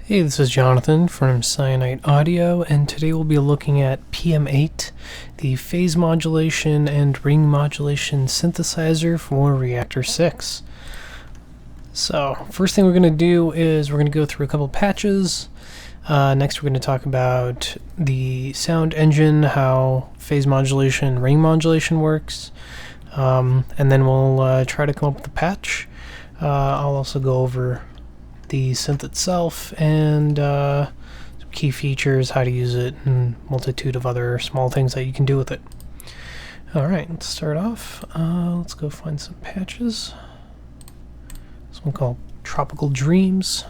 Hey, this is Jonathan from SyniteAudio, and today we'll be looking at PM-8, the phase modulation and ring modulation synthesizer for Reaktor 6. So, first thing we're going to do is we're going to go through a couple patches. Next we're going to talk about the sound engine, how phase modulation, ring modulation works, and then we'll try to come up with a patch. I'll also go over the synth itself and some key features, how to use it, and multitude of other small things that you can do with it. Alright, let's start off. Let's go find some patches. This one called Tropical Dreams.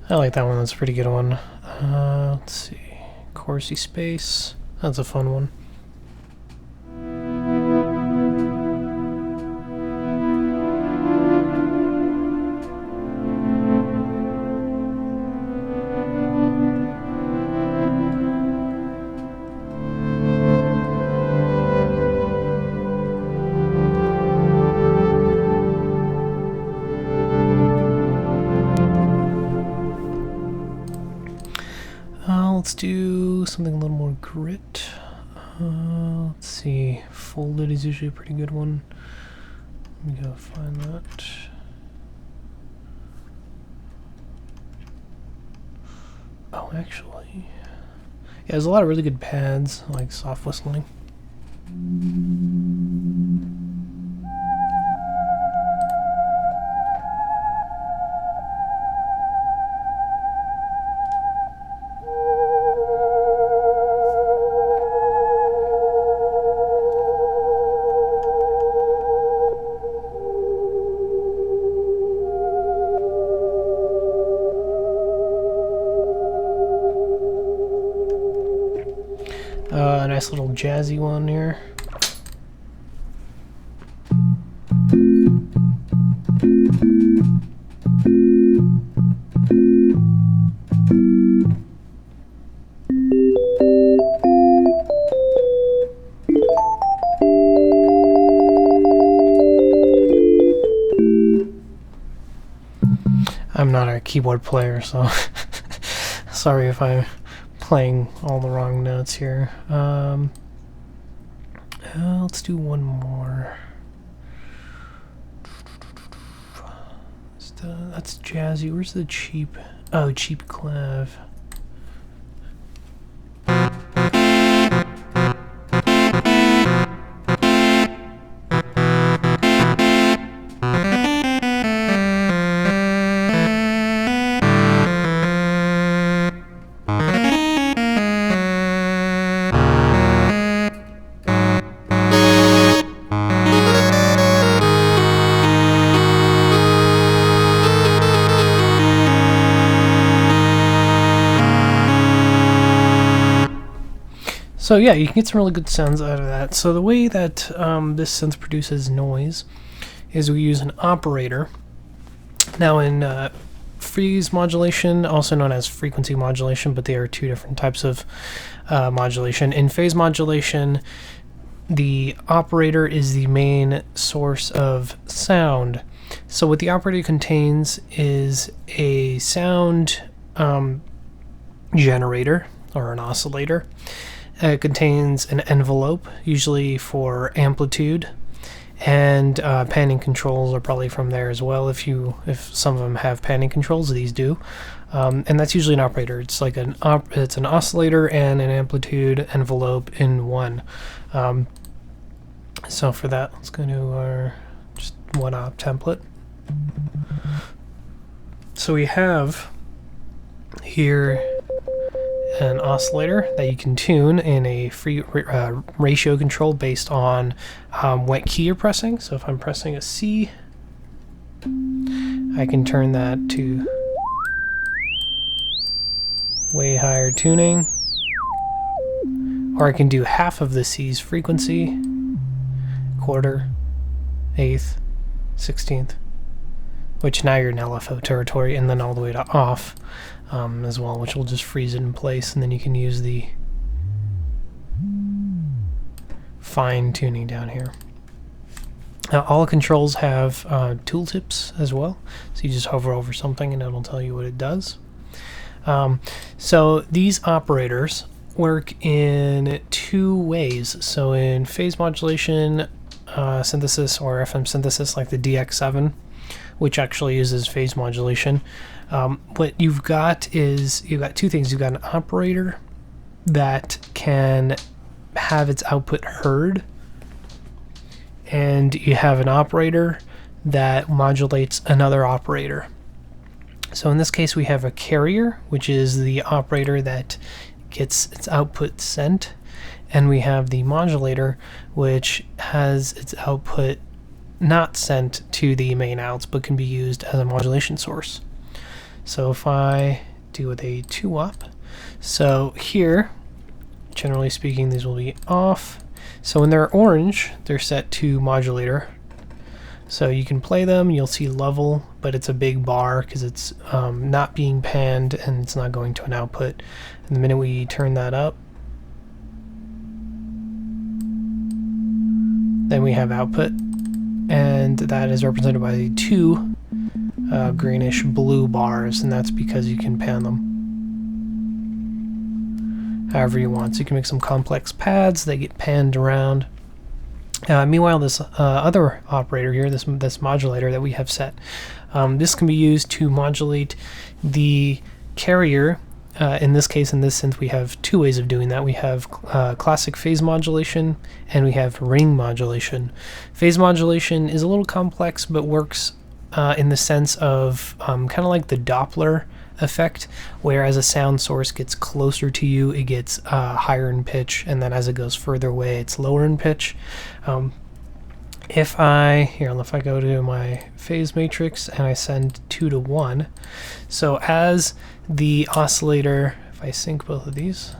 I like that one, that's a pretty good one. Let's see, Coursey Space, that's a fun one. Let's do something a little more grit. Let's see, Folded is usually a pretty good one. Let me go find that. Oh, actually, yeah, there's a lot of really good pads, like soft whistling. A nice little jazzy one here. I'm not a keyboard player, so sorry if I'm playing all the wrong notes here. Let's do one more. That's jazzy. Where's the cheap? Oh, cheap clav. So yeah, you can get some really good sounds out of that. So the way that this synth produces noise is we use an operator. Now in phase modulation, also known as frequency modulation, but they are two different types of modulation. In phase modulation, the operator is the main source of sound. So what the operator contains is a sound generator, or an oscillator. It contains an envelope, usually for amplitude, and panning controls are probably from there as well. If some of them have panning controls, these do, and that's usually an operator. It's like it's an oscillator and an amplitude envelope in one. So for that, let's go to our just one op template. So we have here an oscillator that you can tune in a free ratio control based on what key you're pressing. So if I'm pressing a C, I can turn that to way higher tuning, or I can do half of the C's frequency, quarter, eighth, 16th, which now you're in LFO territory, and then all the way to off as well, which will just freeze it in place, and then you can use the fine tuning down here. All controls have tooltips as well, so you just hover over something and it'll tell you what it does. So these operators work in two ways. So in phase modulation synthesis or FM synthesis, like the DX7, which actually uses phase modulation, what you've got is you've got two things. You've got an operator that can have its output heard, and you have an operator that modulates another operator. So in this case we have a carrier, which is the operator that gets its output sent, and we have the modulator, which has its output not sent to the main outs but can be used as a modulation source. So if I do with a 2-up, so here, generally speaking, these will be off. So when they're orange, they're set to modulator. So you can play them, you'll see level, but it's a big bar because it's not being panned and it's not going to an output. And the minute we turn that up, then we have output, and that is represented by the two greenish blue bars, and that's because you can pan them however you want. So you can make some complex pads, they get panned around. Meanwhile, this other operator here, this modulator that we have set, this can be used to modulate the carrier. In this case, in this synth, we have two ways of doing that. We have classic phase modulation, and we have ring modulation. Phase modulation is a little complex, but works in the sense of kind of like the Doppler effect, where as a sound source gets closer to you, it gets higher in pitch, and then as it goes further away, it's lower in pitch. If I go to my phase matrix and I send 2 to 1, so as the oscillator, if I sync both of these,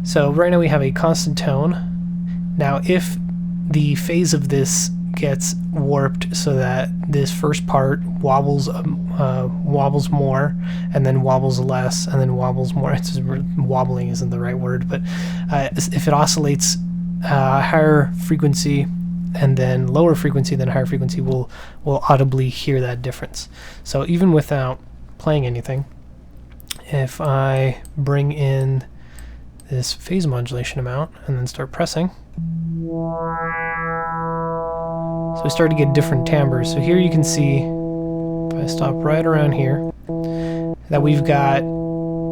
so right now we have a constant tone. Now if the phase of this gets warped so that this first part wobbles more, and then wobbles less, and then wobbles more. It's just, wobbling isn't the right word, but if it oscillates higher frequency and then lower frequency than higher frequency, we'll audibly hear that difference. So even without playing anything, if I bring in this phase modulation amount and then start pressing, so we start to get different timbres. So here you can see, if I stop right around here, that we've got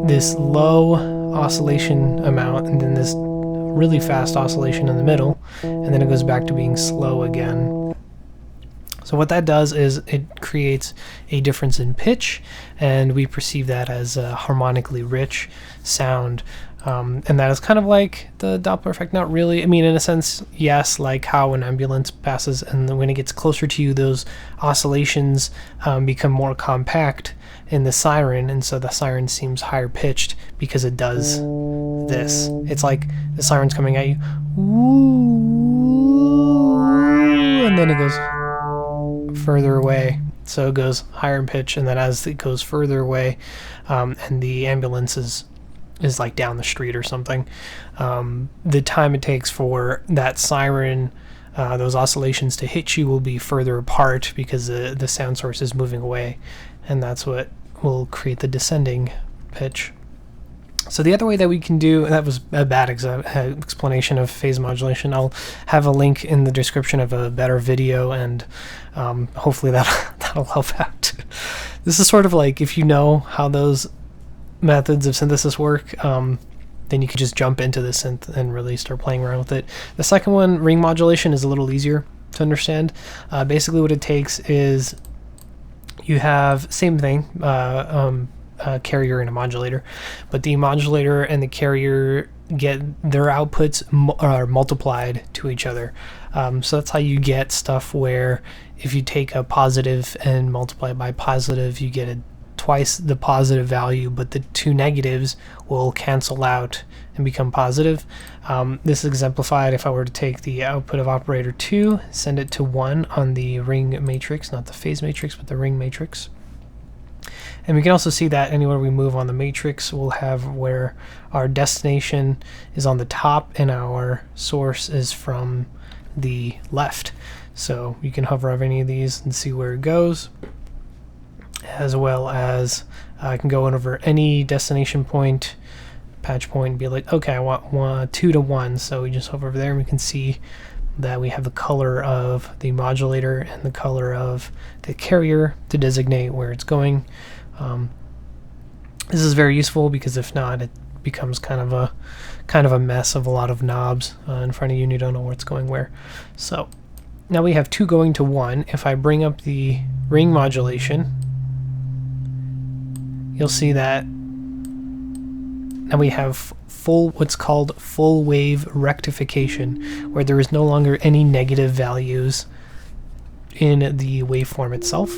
this low oscillation amount and then this really fast oscillation in the middle, and then it goes back to being slow again. So what that does is it creates a difference in pitch, and we perceive that as a harmonically rich sound. And that is kind of like the Doppler effect. Not really. I mean, in a sense, yes, like how an ambulance passes, and then when it gets closer to you, those oscillations become more compact in the siren, and so the siren seems higher pitched because it does this. It's like the siren's coming at you, woo, and then it goes further away. So it goes higher in pitch, and then as it goes further away, and the ambulance is like down the street or something, the time it takes for that siren, those oscillations to hit you, will be further apart because the sound source is moving away, and that's what will create the descending pitch. So the other way that we can do, that was a bad explanation of phase modulation. I'll have a link in the description of a better video, and hopefully that'll help out. This is sort of like, if you know how those methods of synthesis work, then you can just jump into the synth and really start playing around with it. The second one, ring modulation, is a little easier to understand. Basically what it takes is you have same thing, a carrier and a modulator, but the modulator and the carrier get their outputs are multiplied to each other. So that's how you get stuff where if you take a positive and multiply it by positive, you get a twice the positive value, but the two negatives will cancel out and become positive. This is exemplified if I were to take the output of operator 2, send it to 1 on the ring matrix, not the phase matrix, but the ring matrix. And we can also see that anywhere we move on the matrix, we'll have where our destination is on the top and our source is from the left. So you can hover over any of these and see where it goes, as well as I can go over any destination point, patch point, and be like, okay, I want 2 to 1. So we just hover over there and we can see that we have the color of the modulator and the color of the carrier to designate where it's going. This is very useful because if not, it becomes kind of a mess of a lot of knobs in front of you and you don't know what's going where. So now we have 2 going to 1. If I bring up the ring modulation, you'll see that now we have what's called full wave rectification, where there is no longer any negative values in the waveform itself.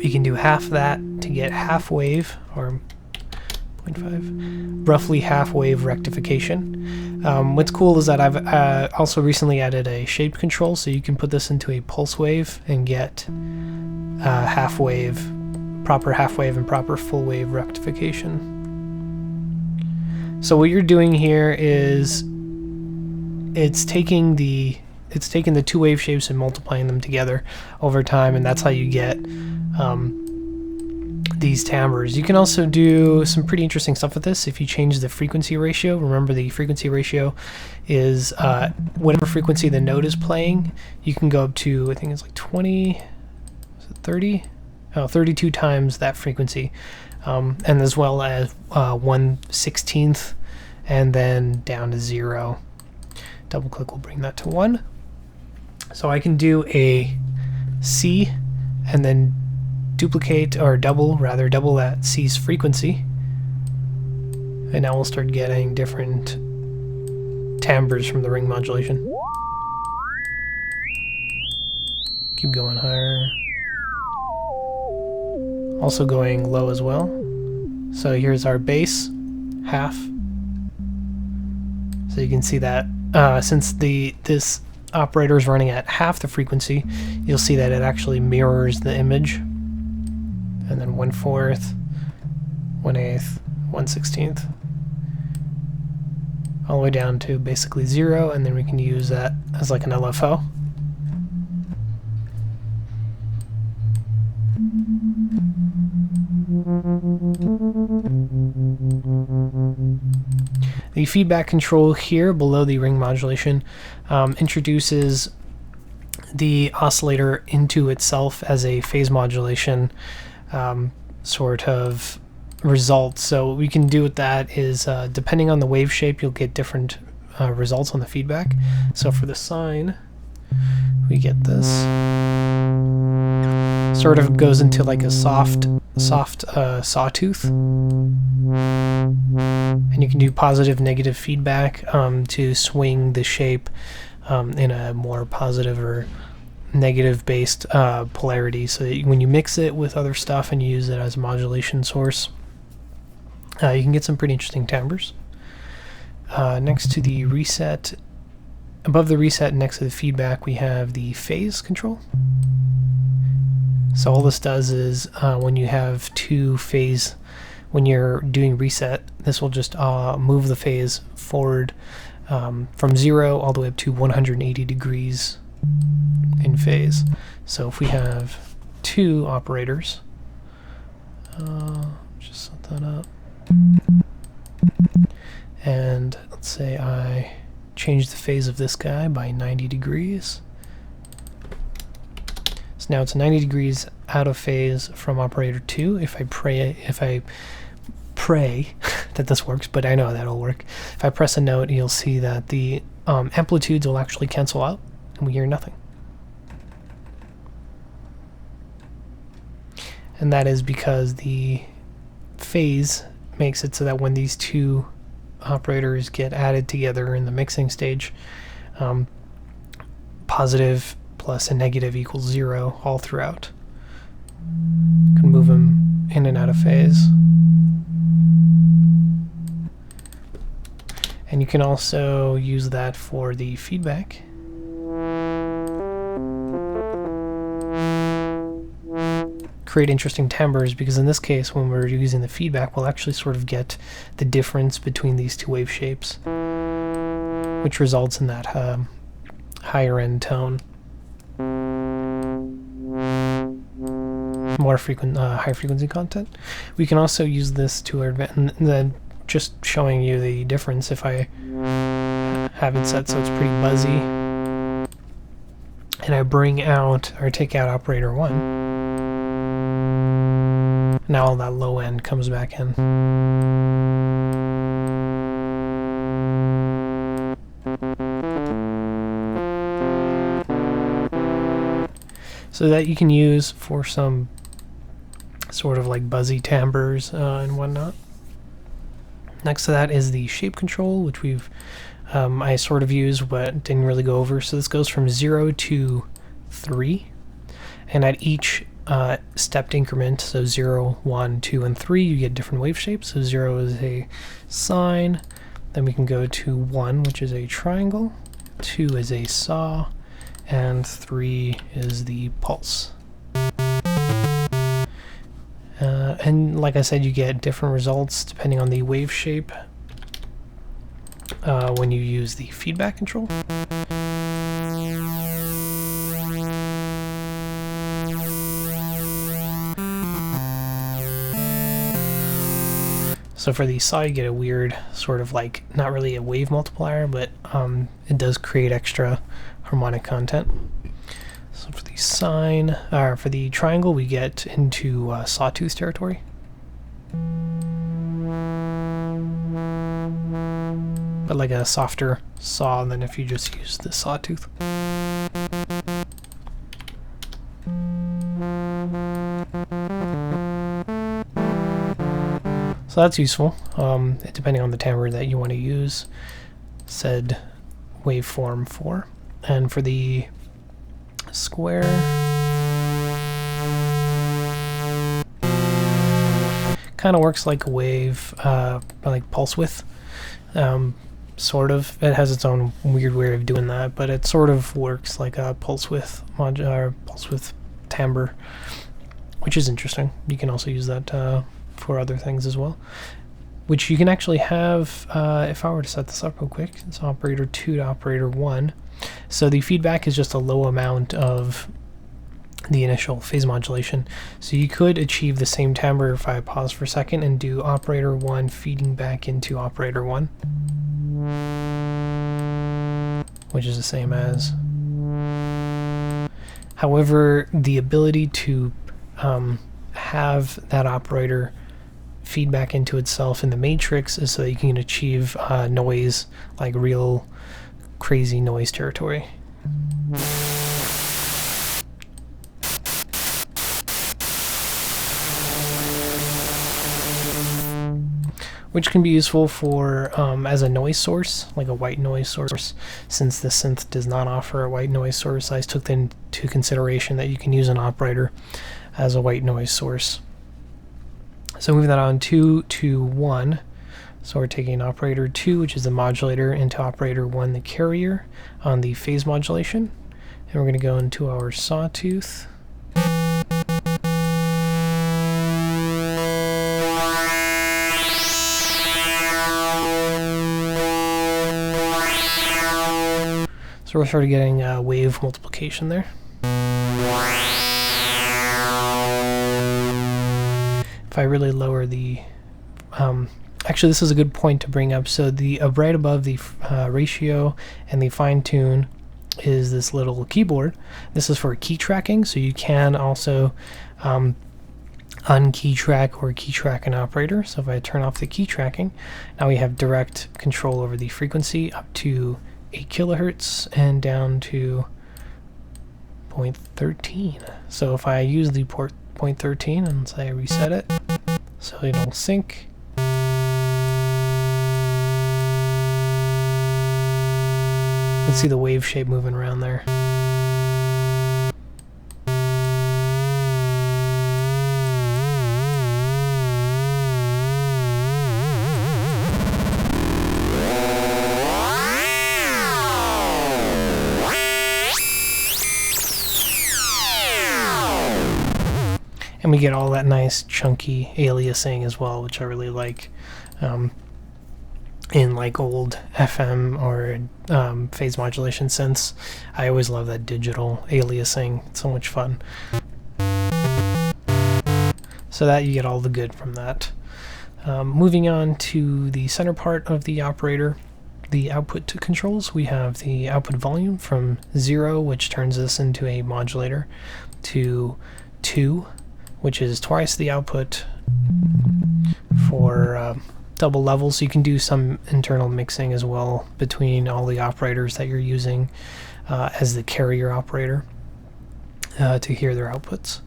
You can do half that to get half wave, or 0.5, roughly half wave rectification. What's cool is that I've also recently added a shape control, so you can put this into a pulse wave and get half wave, proper half wave and proper full wave rectification. So what you're doing here is it's taking the 2 wave shapes and multiplying them together over time, and that's how you get these timbres. You can also do some pretty interesting stuff with this if you change the frequency ratio. Remember, the frequency ratio is whatever frequency the note is playing. You can go up to, I think it's like 20, is it 30? Oh, 32 times that frequency. And as well as 1/16, and then down to 0. Double click will bring that to 1. So I can do a C and then duplicate, or double that C's frequency, and now we'll start getting different timbres from the ring modulation. Keep going higher. Also going low as well. So here's our bass, half. So you can see that since this operator is running at half the frequency, you'll see that it actually mirrors the image. And then 1/4, 1/8, 1/16, all the way down to basically 0, and then we can use that as like an LFO. The feedback control here below the ring modulation introduces the oscillator into itself as a phase modulation sort of result. So what we can do with that is depending on the wave shape, you'll get different results on the feedback. So for the sine, we get this. Sort of goes into like a soft sawtooth. And you can do positive, negative feedback to swing the shape in a more positive or negative based polarity, so that when you mix it with other stuff and you use it as a modulation source, you can get some pretty interesting timbres. Next to the reset, above the reset next to the feedback, we have the phase control. So all this does is when you have 2 phase, when you're doing reset, this will just move the phase forward from 0 all the way up to 180 degrees in phase. So if we have 2 operators, just set that up, and let's say I change the phase of this guy by 90 degrees. So now it's 90 degrees out of phase from operator 2. If I pray that this works, but I know that'll work. If I press a note, you'll see that the amplitudes will actually cancel out and we hear nothing. And that is because the phase makes it so that when these 2 operators get added together in the mixing stage, positive plus a negative equals 0 all throughout. You can move them in and out of phase. And you can also use that for the feedback. Create interesting timbres, because in this case, when we're using the feedback, we'll actually sort of get the difference between these two wave shapes, which results in that higher end tone. More frequent, high frequency content. We can also use this to our advantage, and then just showing you the difference. If I have it set so it's pretty buzzy, and I bring out or take out operator 1, now all that low end comes back in. So that you can use for some sort of like buzzy timbres and whatnot. Next to that is the shape control, which we've I sort of used but didn't really go over. So this goes from 0 to 3, and at each stepped increment, so 0, 1, 2, and 3, you get different wave shapes. So 0 is a sine, then we can go to 1, which is a triangle, 2 is a saw, and 3 is the pulse. And like I said, you get different results depending on the wave shape when you use the feedback control. So for the saw, you get a weird sort of like, not really a wave multiplier, but it does create extra harmonic content. So for the sine, for the triangle, we get into sawtooth territory. But like a softer saw than if you just use the sawtooth. So that's useful, depending on the timbre that you want to use said waveform for. And for the square, kind of works like a wave, like pulse width, sort of. It has its own weird way of doing that, but it sort of works like a pulse width pulse width timbre, which is interesting. You can also use that for other things as well, which you can actually have. If I were to set this up real quick, it's operator 2 to operator 1. So the feedback is just a low amount of the initial phase modulation. So you could achieve the same timbre if I pause for a second and do operator 1 feeding back into operator 1, which is the same as. However, the ability to have that operator feedback into itself in the matrix is so that you can achieve noise, like real crazy noise territory. Which can be useful for as a noise source, like a white noise source. Since the synth does not offer a white noise source, I took into consideration that you can use an operator as a white noise source. So moving that on 2 to 1. So we're taking operator 2, which is the modulator, into operator 1, the carrier, on the phase modulation. And we're going to go into our sawtooth. So we're sort of getting wave multiplication there. If I really lower the actually, this is a good point to bring up. So the right above the ratio and the fine tune is this little keyboard. This is for key tracking, so you can also unkey track or key track an operator. So if I turn off the key tracking, now we have direct control over the frequency up to 8 kilohertz and down to 0.13. So if I use the port 0.13 and say I reset it, so it'll sync. You can see the wave shape moving around there. And we get all that nice chunky aliasing as well, which I really like. In like old FM or phase modulation synths, I always love that digital aliasing. It's so much fun. So that you get all the good from that. Moving on to the center part of the operator, the output to controls, we have the output volume from 0, which turns this into a modulator, to 2, which is twice the output for double levels. So you can do some internal mixing as well between all the operators that you're using as the carrier operator to hear their outputs.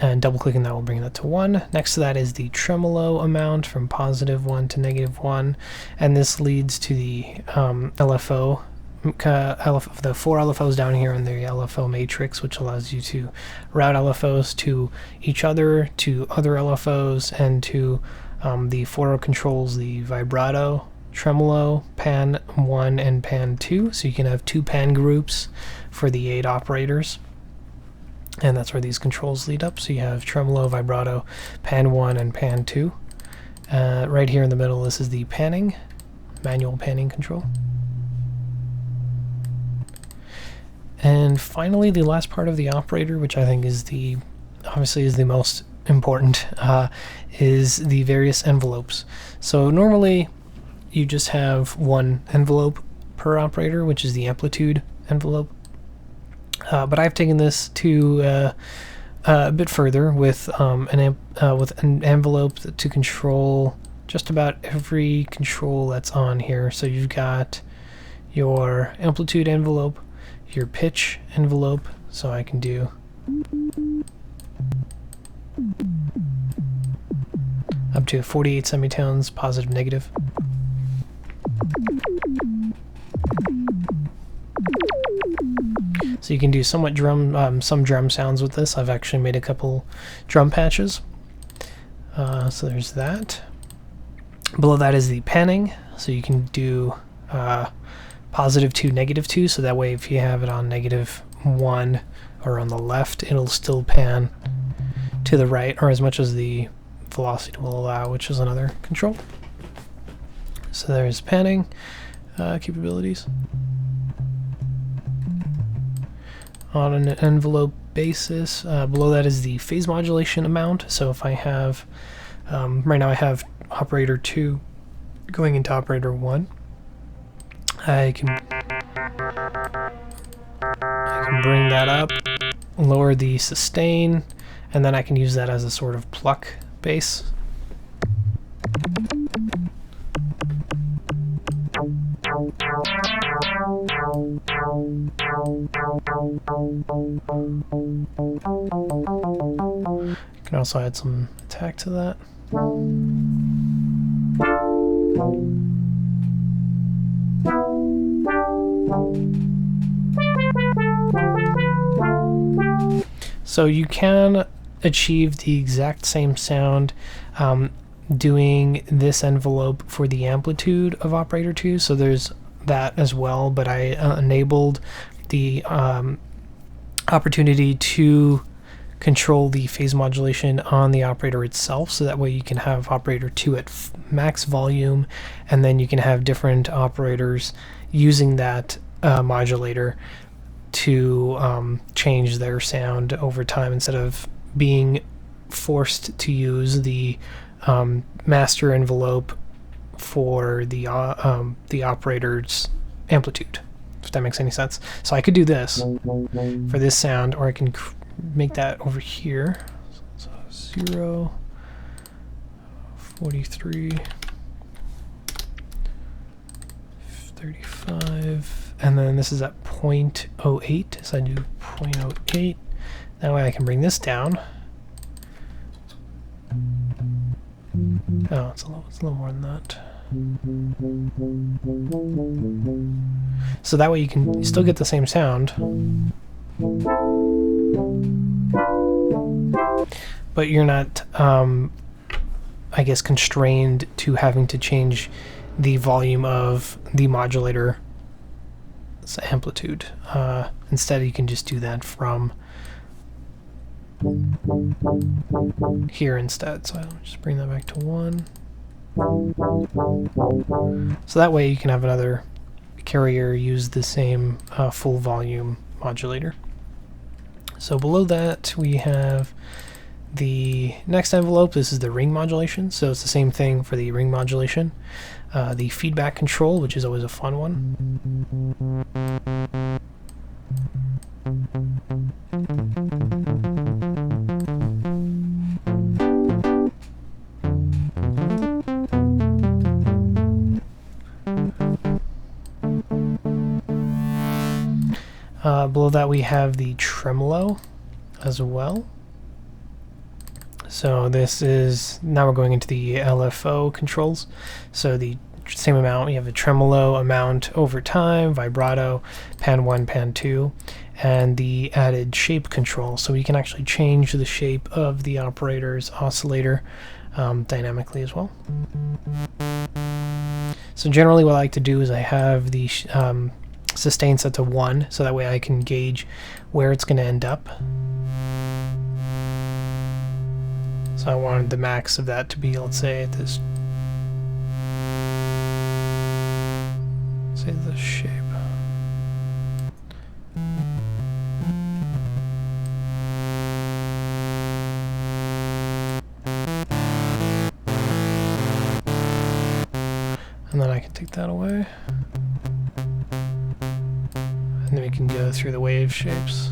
And double-clicking that will bring that to 1. Next to that is the tremolo amount from +1 to -1, and this leads to the LFO, the 4 LFOs down here in the LFO matrix, which allows you to route LFOs to each other, to other LFOs, and to the 4 controls, the vibrato, tremolo, pan 1, and pan 2. So you can have 2 pan groups for the 8 operators. And that's where these controls lead up. So you have tremolo, vibrato, pan 1, and pan 2. Right here in the middle, this is the panning, manual panning control. And finally, the last part of the operator, which I think is obviously is the most important, is the various envelopes. So normally, you just have 1 envelope per operator, which is the amplitude envelope. But I've taken this to a bit further with an envelope to control just about every control that's on here. So you've got your amplitude envelope, your pitch envelope, so I can do up to 48 semitones, positive, negative. So you can do somewhat some drum sounds with this. I've actually made a couple drum patches. So there's that. Below that is the panning. So you can do +2, -2. So that way, if you have it on -1 or on the left, it'll still pan to the right, or as much as the velocity will allow, which is another control. So there's panning capabilities. On an envelope basis, below that is the phase modulation amount. So if I have, right now I have operator 2 going into operator 1, I can bring that up, lower the sustain, and then I can use that as a sort of pluck bass. You can also add some attack to that. So you can achieve the exact same sound doing this envelope for the amplitude of operator 2. So there's that as well, but I enabled the opportunity to control the phase modulation on the operator itself, so that way you can have operator 2 at max volume, and then you can have different operators using that modulator to change their sound over time, instead of being forced to use the master envelope for the operator's amplitude, if that makes any sense. So I could do this for this sound, or I can make that over here. So 0, 43, 35, and then this is at 0.08, so I do 0.08. That way I can bring this down. Oh, it's a little more than that. So that way you still get the same sound, but you're not, I guess, constrained to having to change the volume of the modulator's amplitude. Instead, you can just do that from here instead. So I'll just bring that back to 1. So that way you can have another carrier use the same full volume modulator. So below that we have the next envelope. This is the ring modulation, so it's the same thing for the ring modulation. The feedback control, which is always a fun one. Below that we have the tremolo as well. So this is, now we're going into the LFO controls. So the same amount, we have a tremolo amount over time, vibrato, pan 1, pan 2, and the added shape control. So we can actually change the shape of the operator's oscillator dynamically as well. So generally what I like to do is I have the sustain set to 1, so that way I can gauge where it's going to end up. So I wanted the max of that to be, let's say, at this, say the shape. And then I can take that away. And then we can go through the wave shapes.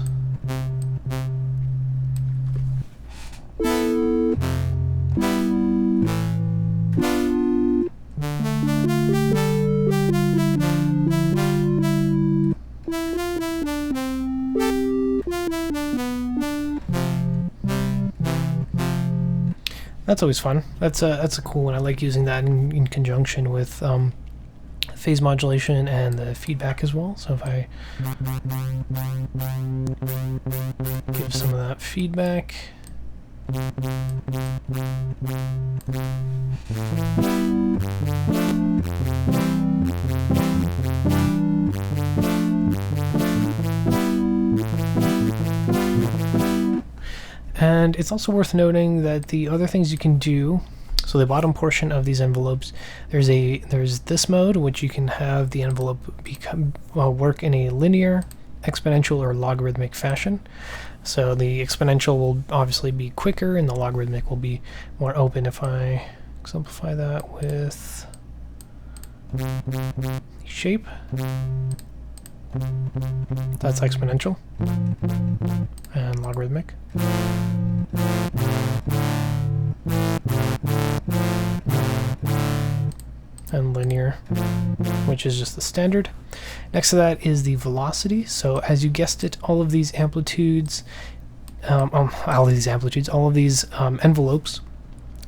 That's always fun. That's a cool one. I like using that in conjunction with phase modulation and the feedback as well. So if I give some of that feedback, and it's also worth noting that the other things you can do, so the bottom portion of these envelopes, there's this mode, which you can have the envelope work in a linear, exponential, or logarithmic fashion. So the exponential will obviously be quicker, and the logarithmic will be more open. If I exemplify that with shape, that's exponential and logarithmic. And linear, which is just the standard. Next to that is the velocity. So as you guessed it, all of these amplitudes, all of these envelopes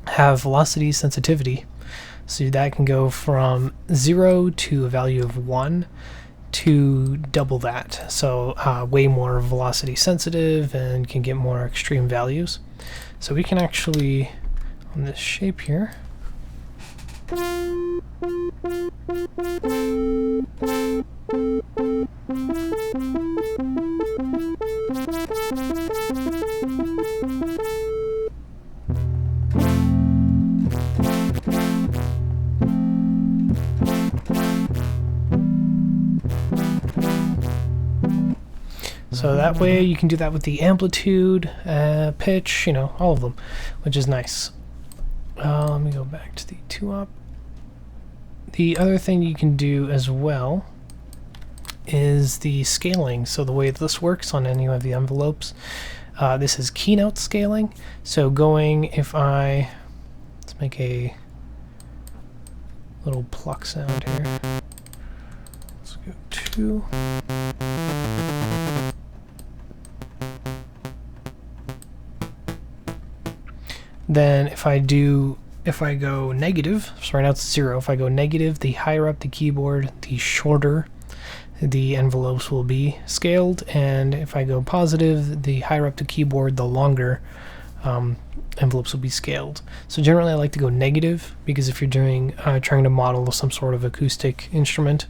have velocity sensitivity. So that can go from 0 to a value of 1 to double that. So way more velocity sensitive and can get more extreme values. So we can actually, on this shape here, so that way you can do that with the amplitude, pitch, you know, all of them, which is nice. Let me go back to the 2-op. The other thing you can do as well is the scaling. So the way this works on any of the envelopes, this is keynote scaling. So going, if I, let's make a little pluck sound here. Let's go 2. Then if I go negative, so right now it's 0, if I go negative, the higher up the keyboard, the shorter the envelopes will be scaled, and if I go positive, the higher up the keyboard, the longer envelopes will be scaled. So generally I like to go negative, because if you're doing trying to model some sort of acoustic instrument,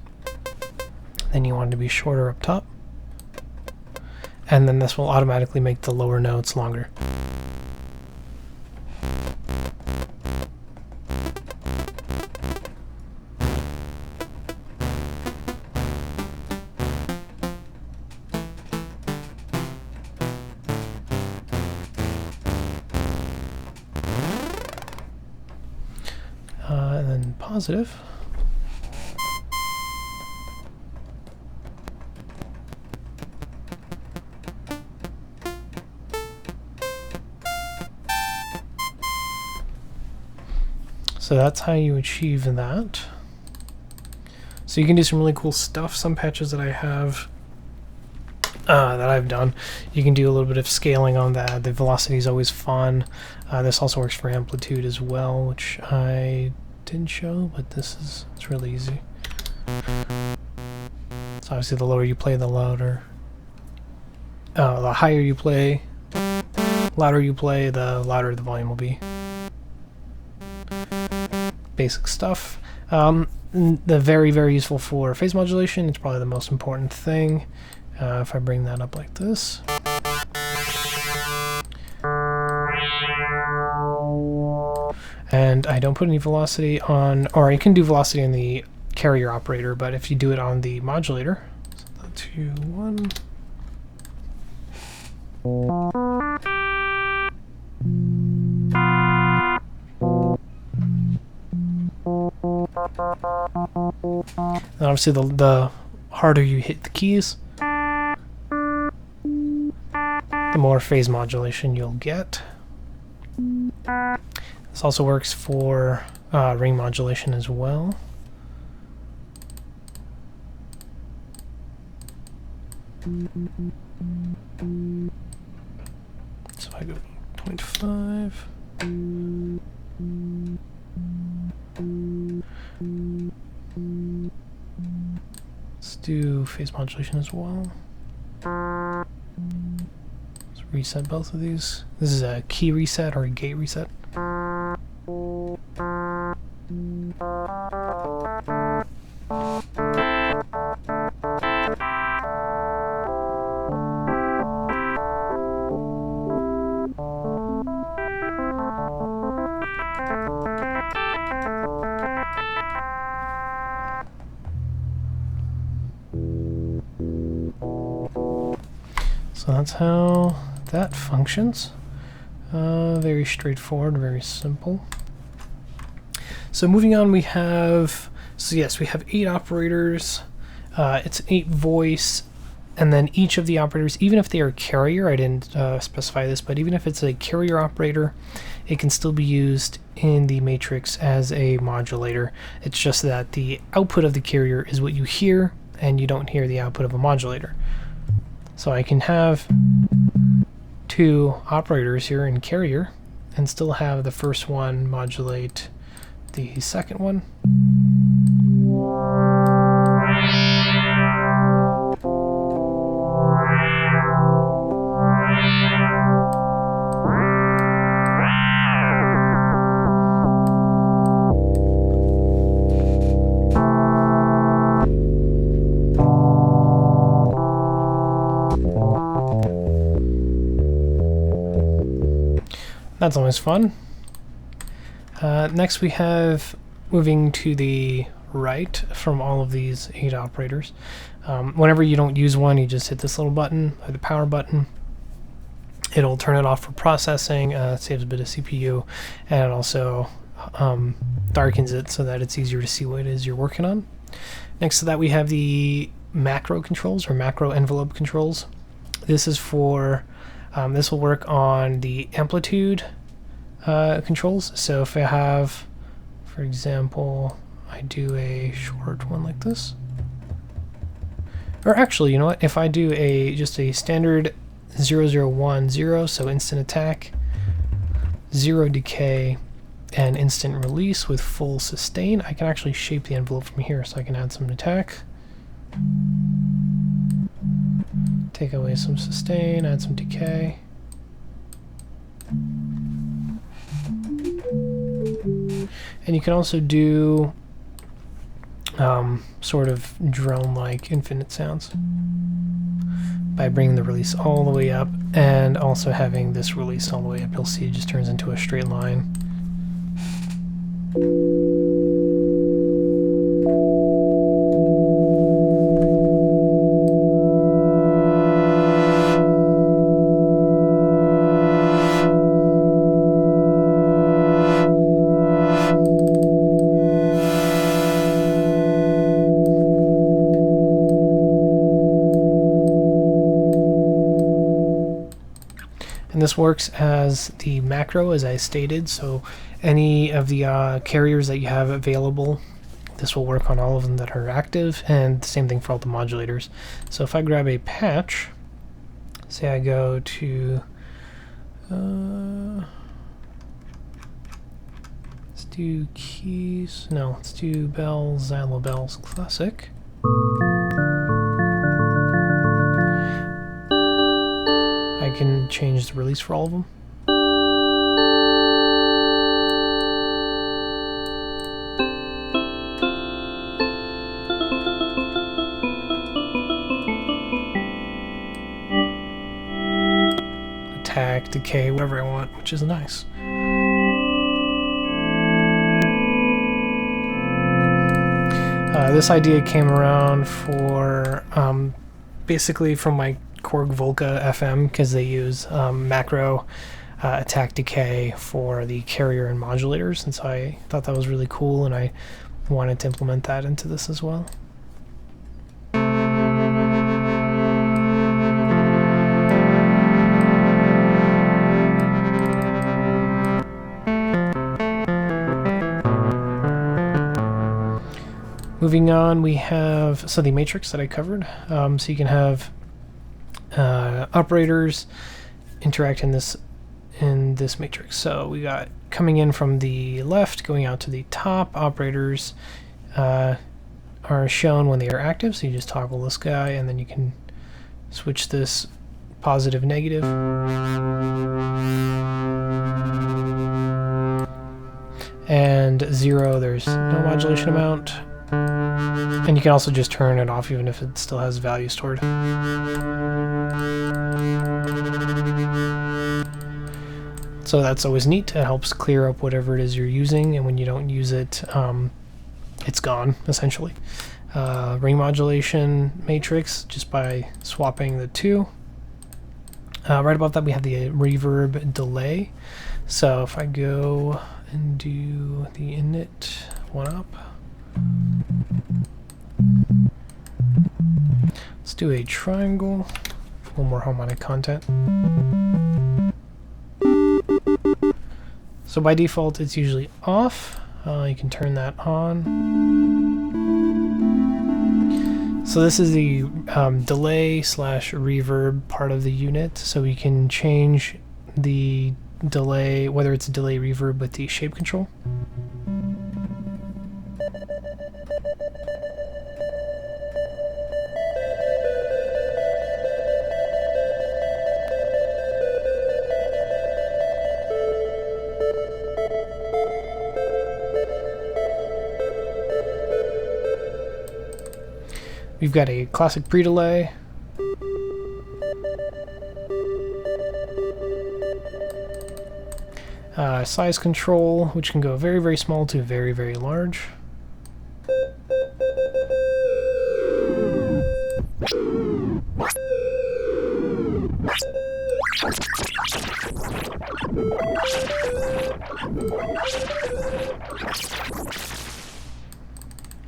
then you want it to be shorter up top. and then this will automatically make the lower notes longer. And then positive. So that's how you achieve that. So you can do some really cool stuff. Some patches that I have that I've done, you can do a little bit of scaling on that. The velocity is always fun. This also works for amplitude as well, which I didn't show, but it's really easy. So obviously the lower you play, the louder. The higher you play, louder you play, the louder the volume will be. Basic stuff. The very useful for phase modulation. It's probably the most important thing. If I bring that up like this. And I don't put any velocity on, or you can do velocity in the carrier operator, but if you do it on the modulator, so 2, 1. And obviously the harder you hit the keys, the more phase modulation you'll get. This also works for ring modulation as well. So I go 0.5. Let's do phase modulation as well. Let's reset both of these. This is a key reset or a gate reset. So that's how that functions. Very straightforward, very simple. So moving on, we have, so yes, we have 8 operators. It's 8 voice, and then each of the operators, even if they are carrier, I didn't specify this, but even if it's a carrier operator, it can still be used in the matrix as a modulator. It's just that the output of the carrier is what you hear, and you don't hear the output of a modulator. So I can have 2 operators here in carrier and still have the first one modulate the second one. That's always fun. Next we have, moving to the right from all of these 8 operators. Whenever you don't use one, you just hit this little button, or the power button. It'll turn it off for processing, saves a bit of CPU, and it also darkens it so that it's easier to see what it is you're working on. Next to that we have the macro controls, or macro envelope controls. This is for this will work on the amplitude controls. So if I have, for example, I do a short one like this, or actually, you know what? If I do just a standard 0010, so instant attack, 0 decay, and instant release with full sustain, I can actually shape the envelope from here. So I can add some attack, take away some sustain, add some decay. And you can also do sort of drone-like infinite sounds by bringing the release all the way up and also having this release all the way up. You'll see it just turns into a straight line. And this works as the macro, as I stated, so any of the carriers that you have available, this will work on all of them that are active, and the same thing for all the modulators. So if I grab a patch, say I go to, let's do keys, no, let's do bells, Xylo Bells Classic. I can change the release for all of them. Attack, decay, whatever I want, which is nice. This idea came around for basically from my Korg Volca FM, because they use macro attack decay for the carrier and modulators, and so I thought that was really cool, and I wanted to implement that into this as well. Moving on, we have the matrix that I covered, so you can have operators interact in this matrix. So we got coming in from the left, going out to the top. Operators are shown when they are active, so you just toggle this guy, and then you can switch this positive, negative. And 0, there's no modulation amount. And you can also just turn it off even if it still has value stored. So that's always neat. It helps clear up whatever it is you're using, and when you don't use it, it's gone, essentially. Ring modulation matrix, just by swapping the two. Right above that we have the reverb delay. So if I go and do the init one up, let's do a triangle, a little more harmonic content. So by default it's usually off. You can turn that on. So this is the delay / reverb part of the unit, so we can change the delay, whether it's a delay reverb with the shape control. We've got a classic pre-delay. Size control, which can go very, very small to very, very large.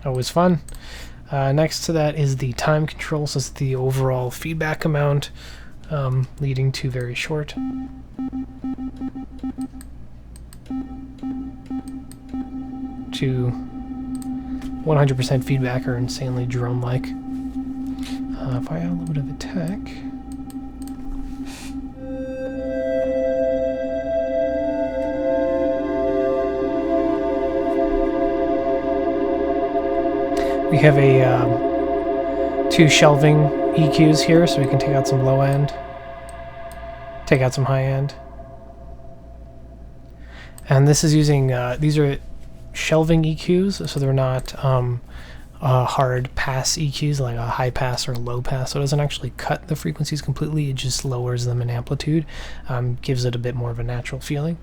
Always fun. Next to that is the time control, so it's the overall feedback amount, leading to very short. To 100% feedback or insanely drone-like. If I add a little bit of attack, we have a 2 shelving EQs here, so we can take out some low end, take out some high end. And this is using, these are shelving EQs, so they're not hard pass EQs, like a high pass or low pass, so it doesn't actually cut the frequencies completely, it just lowers them in amplitude, gives it a bit more of a natural feeling.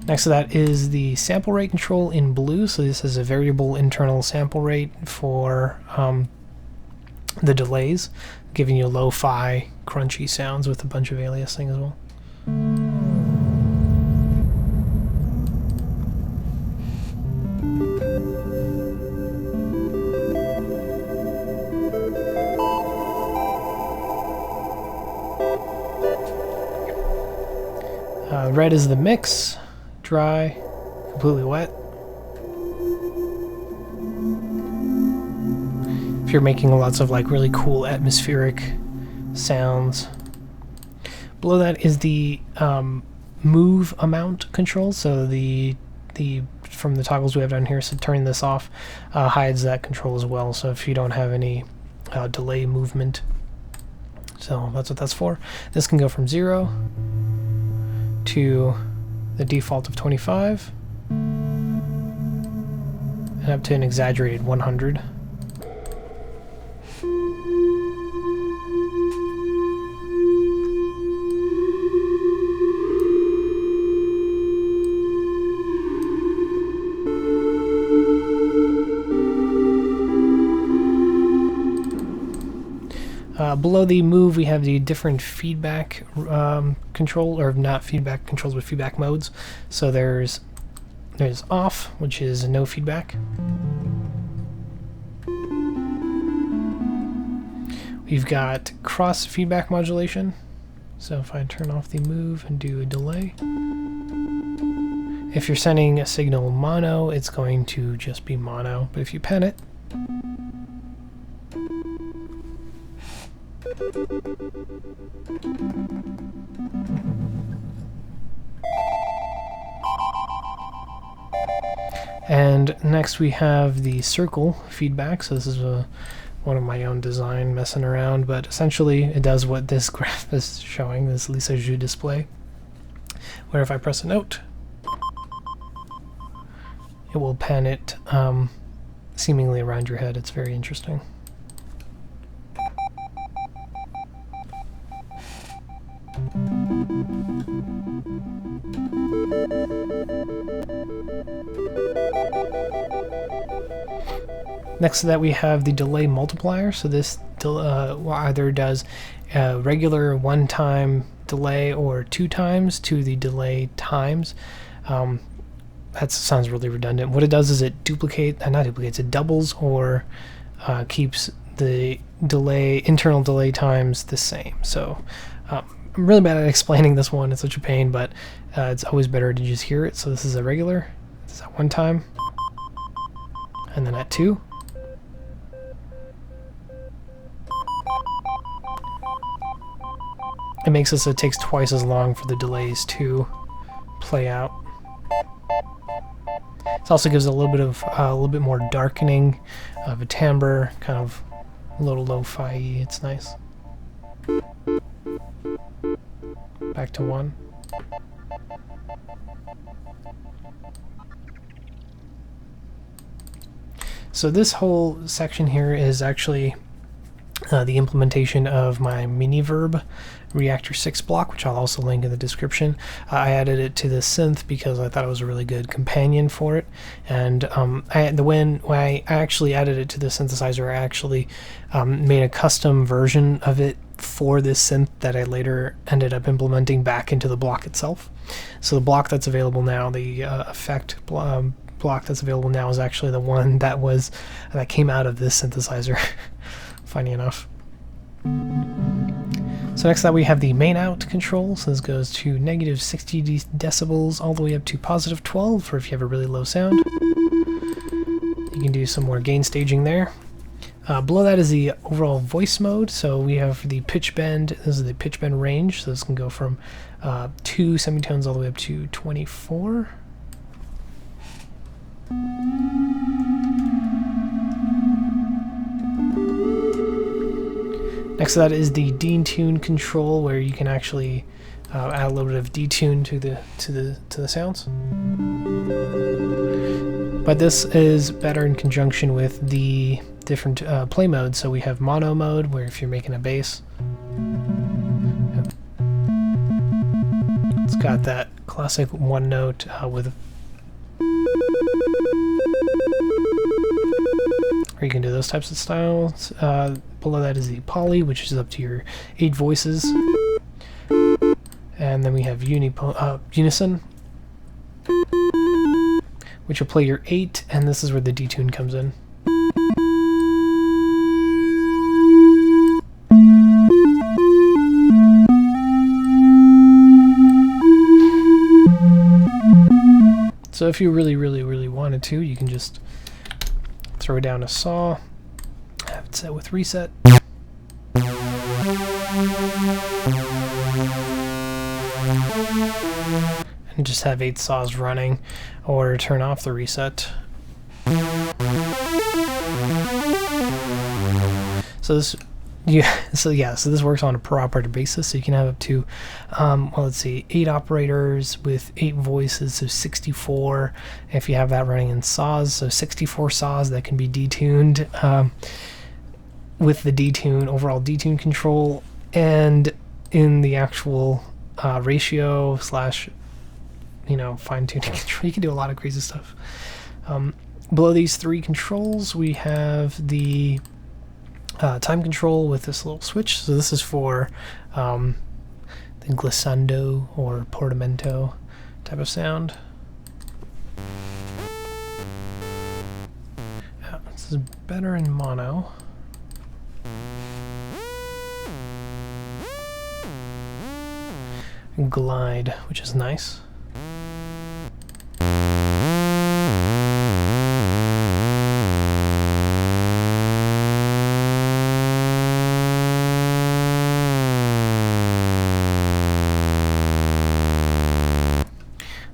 Next to that is the sample rate control in blue, so this is a variable internal sample rate for the delays, giving you lo-fi, crunchy sounds with a bunch of aliasing as well. Red is the mix, dry, completely wet. If you're making lots of like really cool atmospheric sounds. Below that is the move amount control. So the from the toggles we have down here, so turning this off hides that control as well. So if you don't have any delay movement, so that's what that's for. This can go from 0 to the default of 25 and up to an exaggerated 100. Below the move, we have the different feedback control, or not feedback controls, but feedback modes. So there's off, which is no feedback. We've got cross feedback modulation. So if I turn off the move and do a delay, if you're sending a signal mono, it's going to just be mono. But if you pen it, and next we have the circle feedback. So this is one of my own design messing around, but essentially it does what this graph is showing, this Lisa Zhu display, where if I press a note, it will pan it seemingly around your head. It's very interesting. Next to that we have the delay multiplier. So this either does a regular one-time delay or 2 times to the delay times. That sounds really redundant. What it does is it it doubles or keeps the internal delay times the same. So I'm really bad at explaining this one, it's such a pain, but it's always better to just hear it. So this is a regular, this is at 1 time, and then at 2. It makes it so it takes twice as long for the delays to play out. It also gives a little bit more darkening of a timbre, kind of a little lo-fi-y. It's nice. Back to 1. So this whole section here is actually the implementation of my MiniVerb Reaktor 6 block, which I'll also link in the description. I added it to the synth because I thought it was a really good companion for it, and when I actually added it to the synthesizer, I actually made a custom version of it for this synth that I later ended up implementing back into the block itself. So the block that's available now, the effect block that's available now, is actually the one that came out of this synthesizer. Funny enough. So next up we have the main out control. So this goes to negative 60 decibels all the way up to positive 12 for if you have a really low sound. You can do some more gain staging there. Below that is the overall voice mode. So we have the pitch bend. This is the pitch bend range. So this can go from 2 semitones all the way up to 24. Next to that is the detune control, where you can actually add a little bit of detune to the sounds. But this is better in conjunction with the different play modes. So we have mono mode, where if you're making a bass, it's got that classic one note with, or you can do those types of styles. Below that is the poly, which is up to your 8 voices. And then we have unison, which will play your 8, and this is where the detune comes in. So if you really wanted to, you can just throw down a saw, have it set with reset. And just have 8 saws running, or turn off the reset. So this, so this works on a per operator basis. So you can have up to, well, let's see, 8 operators with 8 voices, so 64. If you have that running in saws, so 64 saws that can be detuned with the detune, overall detune control, and in the actual ratio slash, fine tuning control. You can do a lot of crazy stuff. Below these 3 controls, we have the time control with this little switch. So this is for the glissando or portamento type of sound. This is better in mono. Glide, which is nice.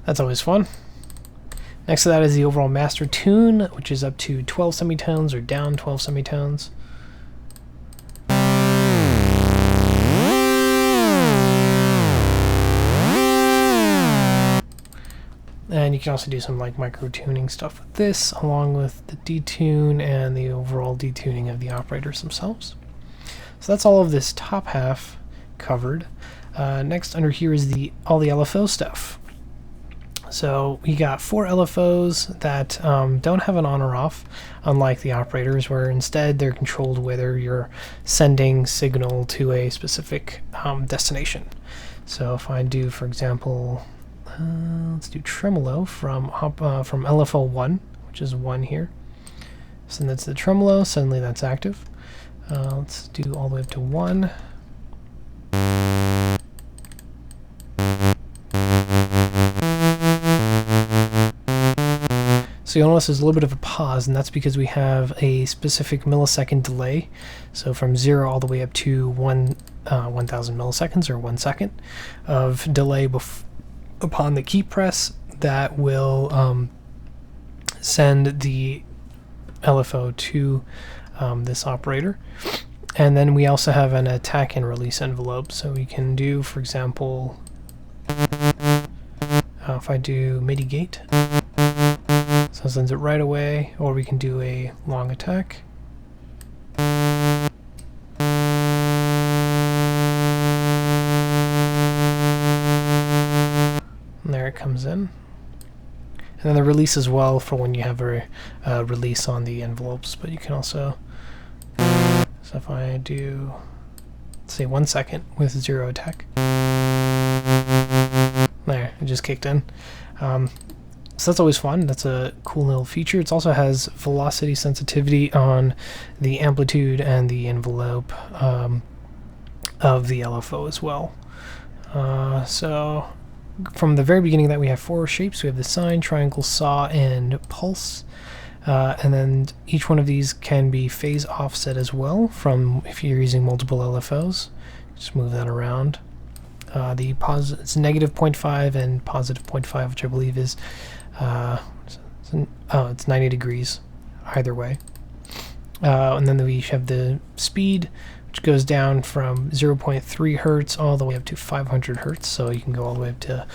That's always fun. Next to that is the overall master tune, which is up to 12 semitones or down 12 semitones. And you can also do some like micro tuning stuff with this, along with the detune and the overall detuning of the operators themselves. So that's all of this top half covered. Next under here is all the LFO stuff. So we got 4 LFOs that don't have an on or off, unlike the operators, where instead they're controlled whether you're sending signal to a specific destination. So if I do, for example, let's do tremolo from LFO 1, which is 1 here. So that's the tremolo, suddenly that's active. Let's do all the way up to 1. So you'll notice there's a little bit of a pause, and that's because we have a specific millisecond delay. So from 0 all the way up to 1,000 milliseconds, or 1 second of delay upon the key press that will send the LFO to this operator. And then we also have an attack and release envelope. So we can do, for example, if I do MIDI gate, so it sends it right away, or we can do a long attack. And there it comes in. And then the release as well for when you have a release on the envelopes, but you can also, so if I do, let's say 1 second with 0 attack, there, it just kicked in. So that's always fun. That's a cool little feature. It also has velocity sensitivity on the amplitude and the envelope of the LFO as well. So from the very beginning, that we have 4 shapes. We have the sine, triangle, saw, and pulse. And then each one of these can be phase offset as well, from if you're using multiple LFOs. Just move that around. It's negative 0.5 and positive 0.5, which I believe is it's 90 degrees either way. And then we have the speed, which goes down from 0.3 hertz all the way up to 500 hertz. So you can go all the way up to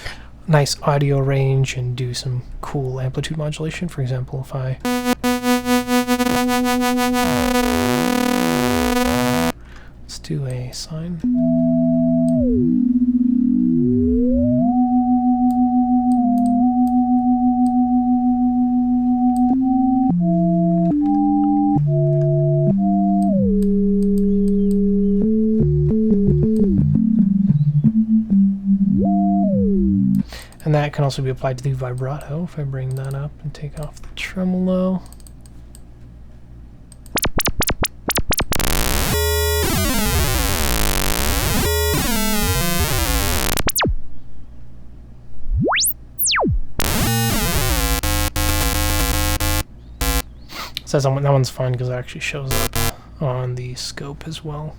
nice audio range and do some cool amplitude modulation. For example, if I let's do a sine. And that can also be applied to the vibrato if I bring that up and take off the tremolo. So that one's fun because it actually shows up on the scope as well.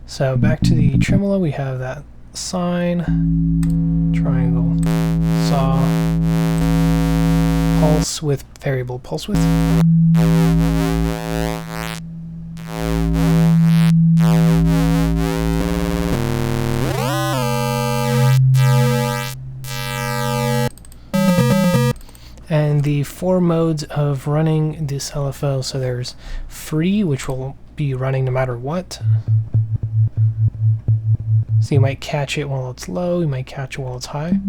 So back to the tremolo, we have that sine, triangle, saw, pulse with variable pulse width. And the 4 modes of running this LFO, so there's free, which will be running no matter what. So you might catch it while it's low, you might catch it while it's high.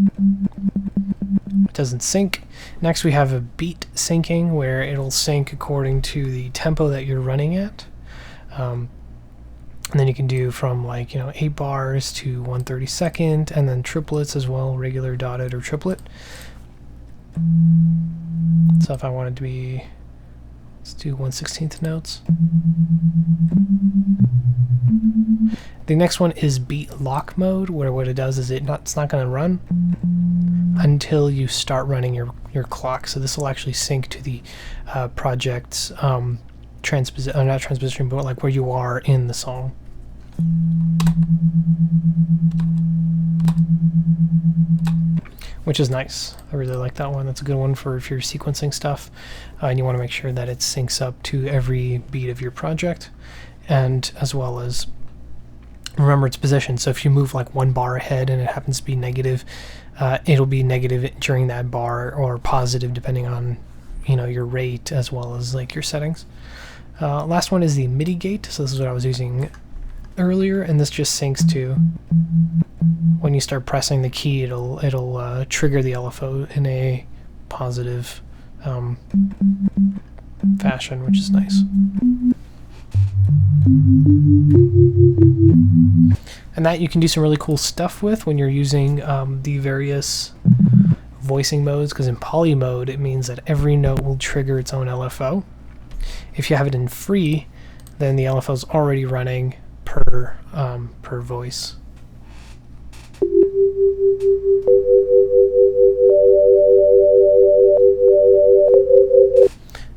It doesn't sync. Next we have a beat syncing, where it'll sync according to the tempo that you're running at. And then you can do from 8 bars to 1/32, and then triplets as well, regular, dotted, or triplet. So if I wanted to be, let's do 1/16 notes. The next one is beat lock mode, where what it does is it's not going to run until you start running your clock. So this will actually sync to the project's not transposition, but like where you are in the song. Which is nice. I really like that one. That's a good one for if you're sequencing stuff and you want to make sure that it syncs up to every beat of your project, and as well as remember its position. So if you move like 1 bar ahead and it happens to be negative, it'll be negative during that bar, or positive depending on your rate as well as like your settings. Last one is the MIDI gate. So this is what I was using earlier, and this just syncs to when you start pressing the key, it'll trigger the LFO in a positive fashion, which is nice. And that you can do some really cool stuff with when you're using the various voicing modes, because in poly mode it means that every note will trigger its own LFO. If you have it in free, then the LFO is already running per voice.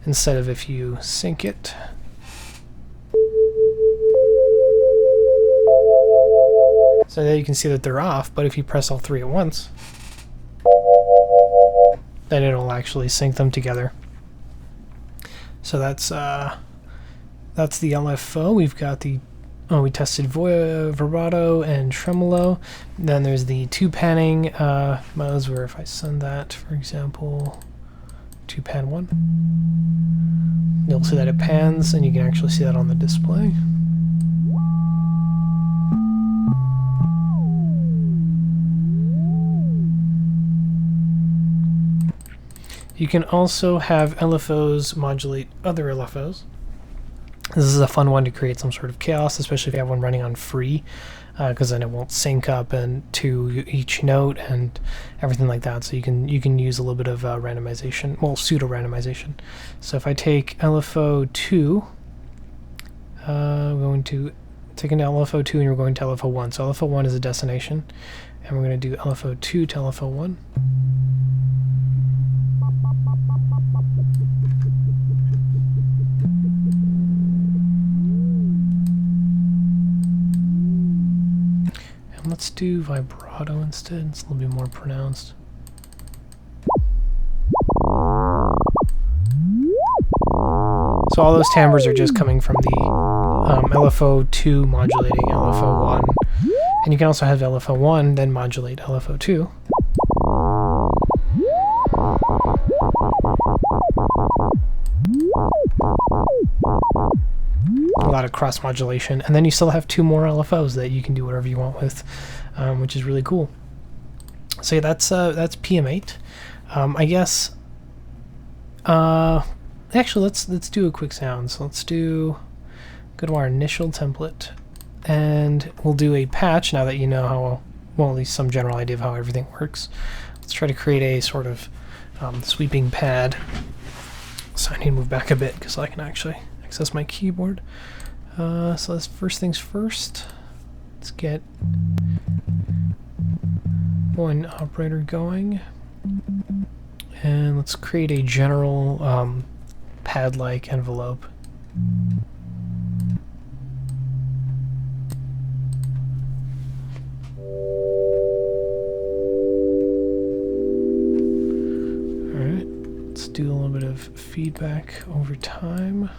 Instead of if you sync it. So there you can see that they're off, but if you press all 3 at once, then it'll actually sync them together. So that's the LFO. We've got the we tested vibrato and tremolo. Then there's the 2-panning modes, where if I send that, for example, 2-pan 1, you'll see that it pans, and you can actually see that on the display. You can also have LFOs modulate other LFOs. This is a fun one to create some sort of chaos, especially if you have one running on free, because then it won't sync up and to each note and everything like that. So you can use a little bit of randomization, well, pseudo randomization. So if I take LFO 2, we're going to take into LFO 2 and we're going to LFO 1. So LFO 1 is a destination, and we're going to do LFO 2 to LFO 1. Let's do vibrato instead. It's a little bit more pronounced. So all those timbres are just coming from the LFO 2 modulating LFO 1, And you can also have LFO1 then modulate LFO2. A lot of cross modulation, and then you still have 2 more LFOs that you can do whatever you want with, which is really cool. So yeah, that's PM-8. I guess. Actually, let's do a quick sound. So let's go to our initial template, and we'll do a patch now that you know how, well, at least some general idea of how everything works. Let's try to create a sort of sweeping pad. So I need to move back a bit because I can actually access my keyboard. So that's first things first. Let's get one operator going, and let's create a general pad-like envelope. Alright, let's do a little bit of feedback over time.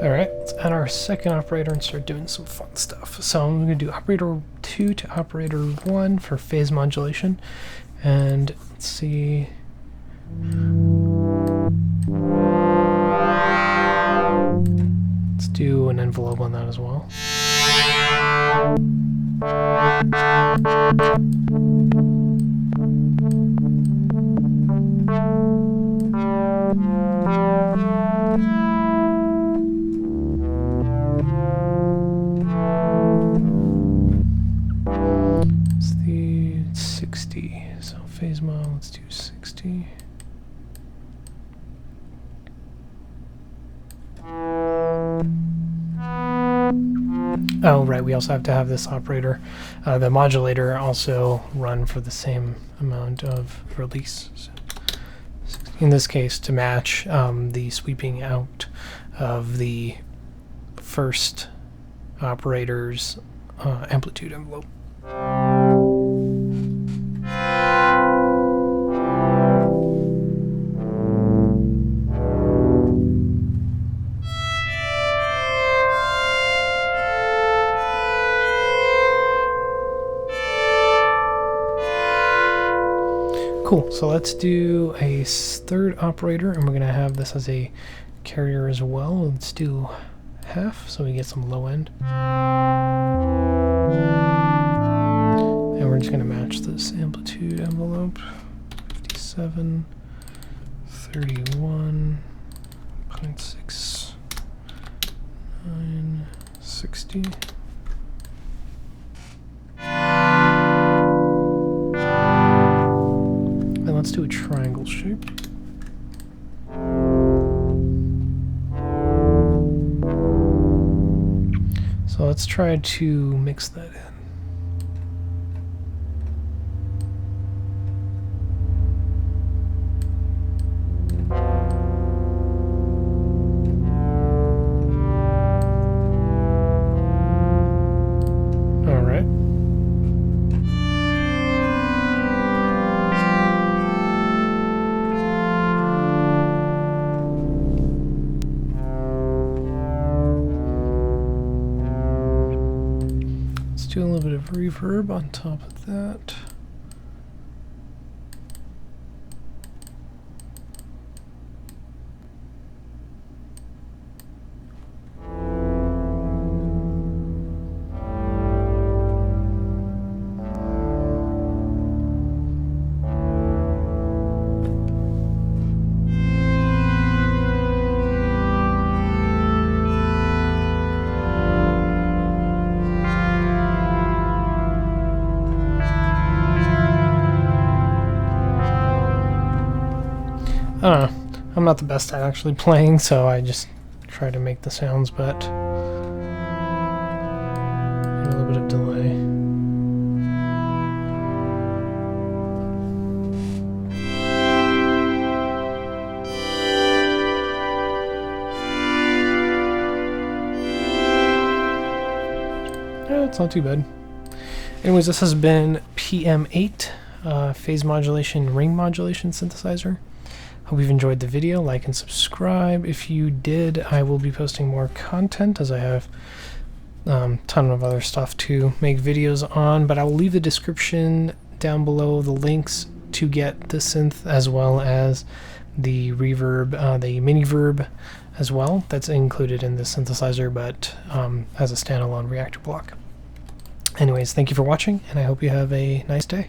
Alright, let's add our second operator and start doing some fun stuff. So I'm going to do operator 2 to operator 1 for phase modulation. And let's see. Let's do an envelope on that as well. So phase mod, let's do 60. Oh, right, we also have to have this operator, the modulator, also run for the same amount of release. So in this case, to match the sweeping out of the first operator's amplitude envelope. Cool, so let's do a third operator, and we're going to have this as a carrier as well. Let's do half, so we get some low end. And we're just going to match this amplitude envelope. 57, 31.6, 9, 60. Let's do a triangle shape. So let's try to mix that in. Do a little bit of reverb on top of that. don't know. I'm not the best at actually playing, so I just try to make the sounds, but a little bit of delay. It's not too bad. Anyways, this has been PM-8 phase modulation, ring modulation synthesizer. Hope you've enjoyed the video. Like and subscribe. If you did, I will be posting more content as I have a ton of other stuff to make videos on, but I will leave the description down below the links to get the synth as well as the reverb, the MiniVerb as well. That's included in the synthesizer, but as a standalone Reaktor block. Anyways, thank you for watching, and I hope you have a nice day.